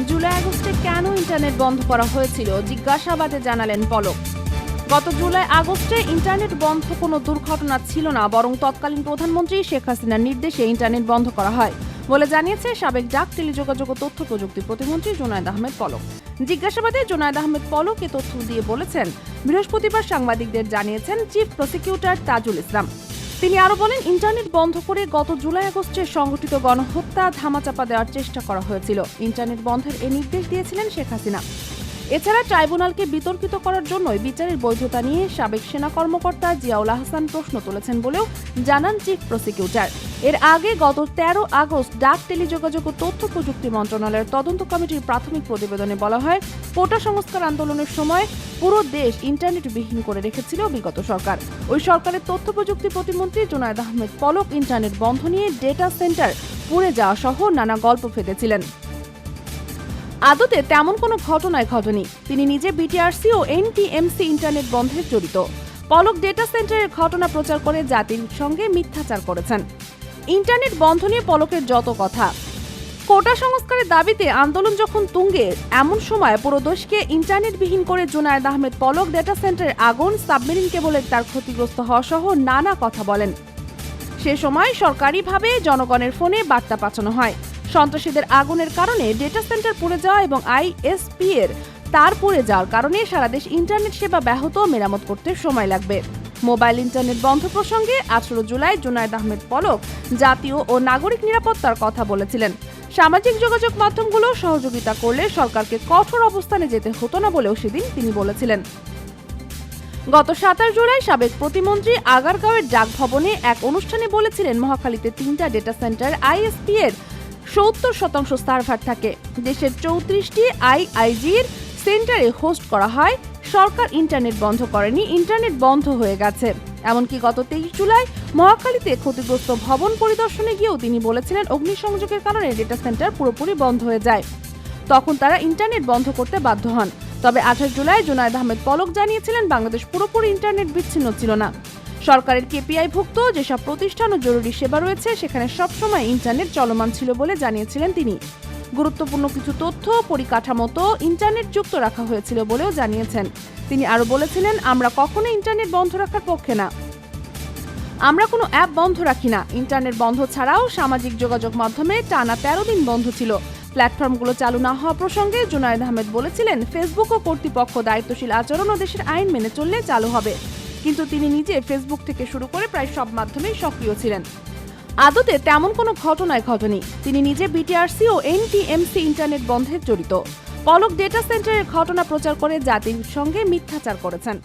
জুলাই আগস্টে কেন ইন্টারনেট বন্ধ করা হয়েছিল জিজ্ঞাসাবাদে জানালেন পলক। গত জুলাই আগস্টে ইন্টারনেট বন্ধ কোনো দুর্ঘটনা ছিল না, বরং তৎকালীন প্রধানমন্ত্রী শেখ হাসিনার নির্দেশে ইন্টারনেট বন্ধ করা হয় বলে জানিয়েছে সাবেক ডাক, টেলিযোগাযোগ ও তথ্য প্রযুক্তি প্রতিমন্ত্রী জুনায়েদ আহমেদ পলক। জিজ্ঞাসাবাদে জুনায়েদ আহমেদ পলক এ তথ্য দিয়ে বলেছেন, বৃহস্পতিবার সাংবাদিকদের জানিয়েছেন চিফ প্রসিকিউটর তাজুল ইসলাম। তিনি আরো বলেন, ইন্টারনেট বন্ধ করে গত জুলাই আগস্টে সংগঠিত গণহত্যা ধামাচাপা দেওয়ার চেষ্টা করা হয়েছিল। ইন্টারনেট বন্ধের এ নির্দেশ দিয়েছিলেন শেখ হাসিনা। এছাড়া ট্রাইব্যুনালকে বিতর্কিত করার জন্যই বিচারের বৈধতা নিয়ে সাবেক সেনা কর্মকর্তা জিয়াউল আহসান প্রশ্ন তুলেছেন বলেও জানান চিফ প্রসিকিউটর। এর আগে গত 13 আগস্ট ডাক, টেলিযোগাযোগ ও তথ্য প্রযুক্তি মন্ত্রণালয়ের তদন্ত কমিটির প্রাথমিক প্রতিবেদনে বলা হয়, কোটা সংস্কার আন্দোলনের সময় পুরো দেশ ইন্টারনেটবিহীন করে রেখেছিল বিগত সরকার। ওই সরকারের তথ্য প্রযুক্তি প্রতিমন্ত্রী জুনায়েদ আহমেদ পলক ইন্টারনেট বন্ধ নিয়ে ডেটা সেন্টার পুড়ে যাওয়া সহ নানা গল্প ফেটেছিলেন। আদতে তেমন কোনো ঘটনায় ঘটেনি। তিনি নিজে বিটিআরসি ও এনটিএমসি ইন্টারনেট বন্ধে জড়িত। পলক ডেটা সেন্টারের ঘটনা প্রচার করে জাতির সঙ্গে মিথ্যাচার করেছেন। ইন্টারনেট বন্ধ নিয়ে পলকের যত কথা। কোটা সংস্কারের দাবিতে আন্দোলন যখন তুঙ্গে, এমন সময় পুরো দেশকে ইন্টারনেটবিহীন করে জুনায়েদ আহমেদ পলক ডেটা সেন্টারের আগুন, সাবমেরিন কেবলের তার ক্ষতিগ্রস্ত হওয়া সহ নানা কথা বলেন। সে সময় সরকারিভাবে জনগণের ফোনে বার্তা পাঠানো হয়। সন্ত্রাসীদের আগুনের কারণে ডেটা সেন্টার পুড়ে যাওয়া এবং আইএসপি এর তার পুড়ে যাওয়ার কারণে সারা দেশ ইন্টারনেট সেবা ব্যাহত, মেরামত করতে সময় লাগবে। মোবাইল ইন্টারনেট বন্ধ প্রসঙ্গে 18 জুলাই জুনায়েদ আহমেদ পলক জাতীয় ও নাগরিক নিরাপত্তার কথা বলেছিলেন। সামাজিক যোগাযোগ মাধ্যমগুলো সহযোগিতা করলে সরকারকে কঠোর অবস্থানে যেতে হতো না বলেও সেদিন তিনি বলেছিলেন। গত 27 জুলাই সাবেক প্রতিমন্ত্রী আগারগাঁওয়ের ডাক ভবনে এক অনুষ্ঠানে বলেছিলেন, মহাখালীতে 3টা ডেটা সেন্টার আইএসপি এর 70% সার্ভার থাকে। দেশের 34টি আইআইজির সেন্টারে হোস্ট করা হয়। সরকার ইন্টারনেট বন্ধ করেনি, ইন্টারনেট বন্ধ হয়ে গেছে। এমনকি গত 23 জুলাই মহাখালীতে ক্ষতিগ্রস্ত ভবন পরিদর্শনে গিয়েও তিনি বলেছিলেন, অগ্নিসংযোগের কারণে ডেটা সেন্টার পুরোপুরি বন্ধ হয়ে যায়। তখন তারা ইন্টারনেট বন্ধ করতে বাধ্য হন। তবে 28 জুলাই জুনায়েদ আহমেদ পলক জানিয়েছিলেন, বাংলাদেশ পুরোপুরি ইন্টারনেট বিচ্ছিন্ন ছিল না। সরকারের কেপিআই-ভুক্ত যেসব প্রতিষ্ঠান ও জরুরি সেবা রয়েছে সেখানে সবসময় ইন্টারনেট চলমান ছিল বলে জানিয়েছিলেন তিনি। গুরুত্বপূর্ণ কিছু তথ্য পরিকাঠামোতে ইন্টারনেট যুক্ত রাখা হয়েছিল বলেও জানিয়েছেন। তিনি আরও বলেছিলেন, আমরা কখনোই ইন্টারনেট বন্ধ রাখার পক্ষে না। আমরা কোনো অ্যাপ বন্ধ রাখি না। ইন্টারনেট বন্ধ ছাড়াও সামাজিক যোগাযোগ মাধ্যমে টানা 13 দিন বন্ধ ছিল। প্ল্যাটফর্মগুলো চালু না হওয়া প্রসঙ্গে জুনায়েদ আহমেদ বলেছিলেন, ফেসবুক ও কর্তৃপক্ষ দায়িত্বশীল আচরণ ও দেশের আইন মেনে চললে চালু হবে। কিন্তু তিনি নিজে ফেসবুক থেকে শুরু করে প্রায় সব মাধ্যমেই সক্রিয় ছিলেন। আদতে তেমন কোনো ঘটনায় ঘটেনি। তিনি নিজে বিটিআরসি ও এনটিএমসি ইন্টারনেট বন্ধে জড়িত। পলক ডেটা সেন্টারের ঘটনা প্রচার করে জাতির সঙ্গে মিথ্যাচার করেছেন।